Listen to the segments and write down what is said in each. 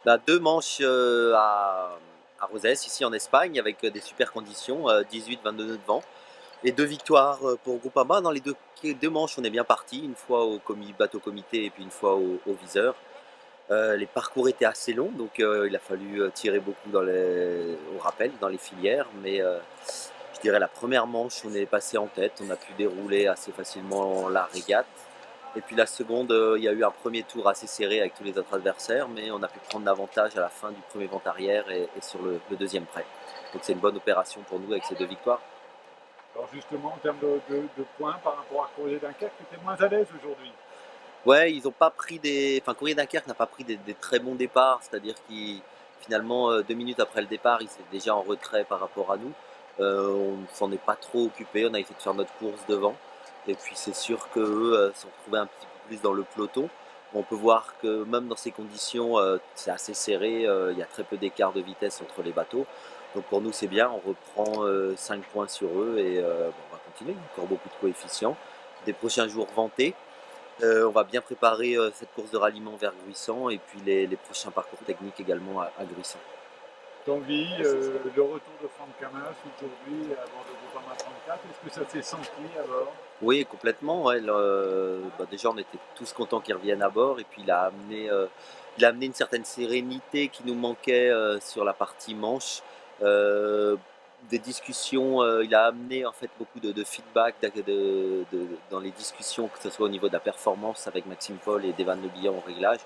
Bah, 2 manches, à Rosès, ici en Espagne, avec, des super conditions, 18-22 nœuds de vent et 2 victoires, pour Groupama. Dans les 2 manches, on est bien parti, une fois au bateau comité et puis une fois au viseur. Les parcours étaient assez longs, donc il a fallu, tirer beaucoup au rappel, dans les filières, mais je dirais la première manche, on est passé en tête, on a pu dérouler assez facilement la régate. Et puis la seconde, il y a eu un premier tour assez serré avec tous les autres adversaires, mais on a pu prendre l'avantage à la fin du premier vent arrière et sur le deuxième prêt. Donc c'est une bonne opération pour nous avec ces 2 victoires. Alors justement, en termes de points par rapport à Courrier Dunkerque, tu étais moins à l'aise aujourd'hui. Ouais, ils ont pas pris enfin, Courrier Dunkerque n'a pas pris des très bons départs, c'est-à-dire qu'ils, finalement, 2 minutes après le départ, ils étaient déjà en retrait par rapport à nous. On ne s'en est pas trop occupé, on a essayé de faire notre course devant. Et puis c'est sûr qu'eux se sont retrouvés un petit peu plus dans le peloton. On peut voir que même dans ces conditions, c'est assez serré, il y a très peu d'écart de vitesse entre les bateaux. Donc pour nous c'est bien, on reprend 5 points sur eux et bon, on va continuer, encore beaucoup de coefficients. Des prochains jours ventés. On va bien préparer cette course de ralliement vers Gruissant et puis les prochains parcours techniques également à Gruissant. Tanguy, le retour de Franck Camas aujourd'hui à bord de Groupama 34, est-ce que ça s'est senti à bord? Oui, complètement. Ouais, bah, déjà, on était tous contents qu'il revienne à bord et puis il a amené une certaine sérénité qui nous manquait sur la partie manche. Euh, des discussions, il a amené en fait beaucoup de feedback dans les discussions, que ce soit au niveau de la performance avec Maxime Paul et Devan Le Bihan au réglage,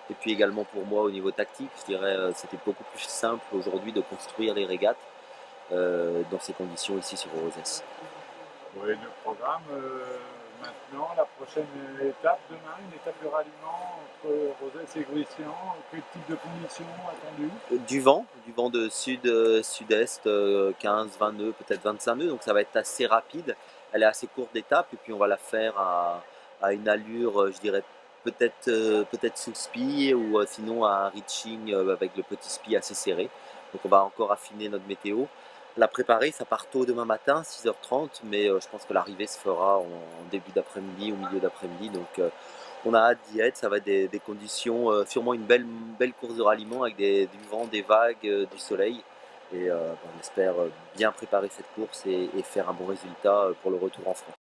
et puis également pour moi au niveau tactique. Je dirais c'était beaucoup plus simple aujourd'hui de construire les régates dans ces conditions ici sur Rosès. Oui, le programme maintenant, la prochaine étape demain, une étape de ralliement entre Rosès et Gruissant. Quel type de conditions attendues? Du vent de sud-est, 15-20 nœuds, peut-être 25 nœuds, donc ça va être assez rapide. Elle est assez courte d'étape et puis on va la faire à une allure, je dirais peut-être sous spi ou sinon à un reaching avec le petit spi assez serré. Donc on va encore affiner notre météo. La préparer, ça part tôt demain matin, 6h30, mais je pense que l'arrivée se fera en début d'après-midi, au milieu d'après-midi. Donc on a hâte d'y être, ça va être des conditions, sûrement une belle course de ralliement avec du vent, des vagues, du soleil. Et on espère bien préparer cette course et faire un bon résultat pour le retour en France.